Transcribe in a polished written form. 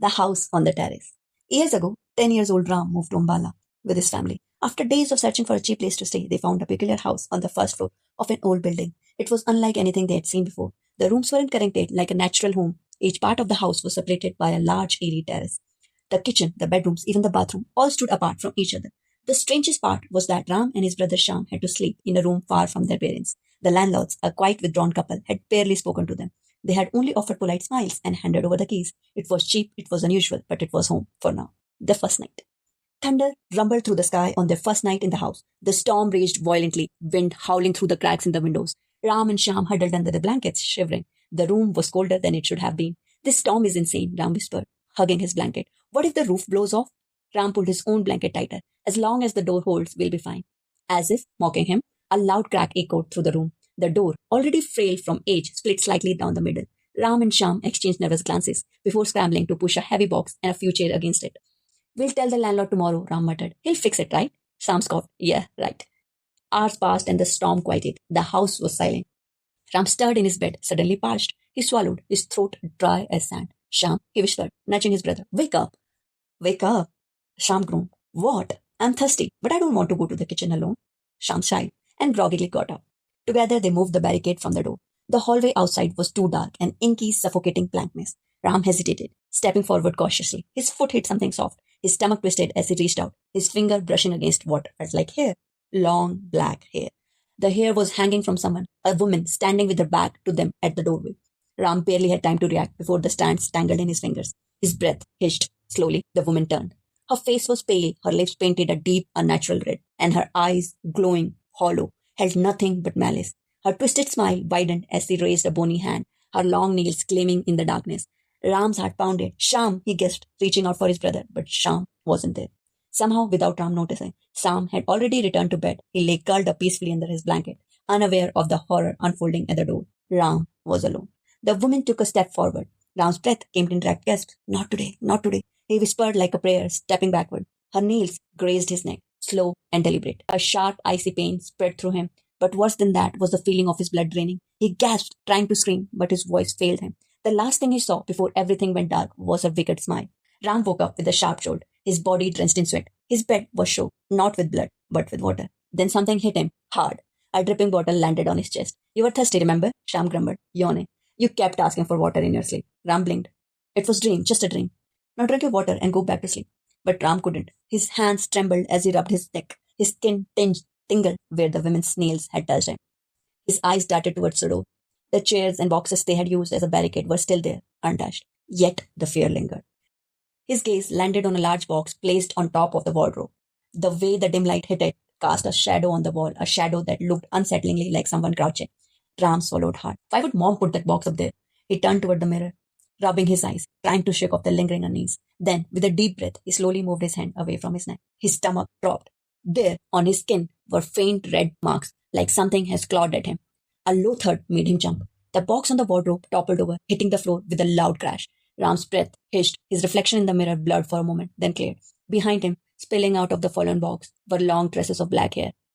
The house on the terrace. Years ago, 10 years old Ram moved to Umbala with his family. After days of searching for a cheap place to stay, they found a peculiar house on the first floor of an old building. It was unlike anything they had seen before. The rooms weren't connected like a natural home. Each part of the house was separated by a large, airy terrace. The kitchen, the bedrooms, even the bathroom all stood apart from each other. The strangest part was that Ram and his brother Sham had to sleep in a room far from their parents. The landlords, a quiet withdrawn couple, had barely spoken to them. They had only offered polite smiles and handed over the keys. It was cheap, it was unusual, but it was home for now. The first night. Thunder rumbled through the sky on their first night in the house. The storm raged violently, wind howling through the cracks in the windows. Ram and Sham huddled under the blankets, shivering. The room was colder than it should have been. This storm is insane, Ram whispered, hugging his blanket. What if the roof blows off? Ram pulled his own blanket tighter. As long as the door holds, we'll be fine. As if, mocking him, a loud crack echoed through the room. The door, already frail from age, split slightly down the middle. Ram and Sham exchanged nervous glances before scrambling to push a heavy box and a few chairs against it. We'll tell the landlord tomorrow, Ram muttered. He'll fix it, right? Sham scoffed. Yeah, right. Hours passed and the storm quieted. The house was silent. Ram stirred in his bed, suddenly parched. He swallowed, his throat dry as sand. Sham, he whispered, nudging his brother. Wake up. Wake up. Sham groaned. What? I'm thirsty, but I don't want to go to the kitchen alone. Sham sighed and groggily got up. Together they moved the barricade from the door. The hallway outside was too dark, an inky, suffocating blankness. Ram hesitated, stepping forward cautiously. His foot hit something soft. His stomach twisted as he reached out, his finger brushing against what felt like hair. Long, black hair. The hair was hanging from someone, a woman standing with her back to them at the doorway. Ram barely had time to react before the strands tangled in his fingers. His breath hitched. Slowly, the woman turned. Her face was pale, her lips painted a deep, unnatural red, and her eyes, glowing, hollow, held nothing but malice. Her twisted smile widened as she raised a bony hand, her long nails gleaming in the darkness. Ram's heart pounded. Sham, he guessed, reaching out for his brother, but Sham wasn't there. Somehow, without Ram noticing, Sham had already returned to bed. He lay curled up peacefully under his blanket, unaware of the horror unfolding at the door. Ram was alone. The woman took a step forward. Ram's breath came in direct gasps. Not today, not today. He whispered like a prayer, stepping backward. Her nails grazed his neck, slow and deliberate. A sharp, icy pain spread through him, but worse than that was the feeling of his blood draining. He gasped, trying to scream, but his voice failed him. The last thing he saw before everything went dark was her wicked smile. Ram woke up with a sharp jolt, his body drenched in sweat. His bed was soaked, not with blood, but with water. Then something hit him, hard. A dripping bottle landed on his chest. You were thirsty, remember? Sham grumbled, yawning. You kept asking for water in your sleep. Ram blinked. It was a dream, just a dream. Now drink your water and go back to sleep. But Ram couldn't. His hands trembled as he rubbed his neck. His skin tingled where the women's nails had touched him. His eyes darted towards the door. The chairs and boxes they had used as a barricade were still there, untouched. Yet the fear lingered. His gaze landed on a large box placed on top of the wardrobe. The way the dim light hit it cast a shadow on the wall, a shadow that looked unsettlingly like someone crouching. Ram swallowed hard. Why would Mom put that box up there? He turned toward the mirror, rubbing his eyes, trying to shake off the lingering unease. Then, with a deep breath, he slowly moved his hand away from his neck. His stomach dropped. There, on his skin, were faint red marks, like something had clawed at him. A low thud made him jump. The box on the wardrobe toppled over, hitting the floor with a loud crash. Ram's breath hissed. His reflection in the mirror blurred for a moment, then cleared. Behind him, spilling out of the fallen box, were long tresses of black hair,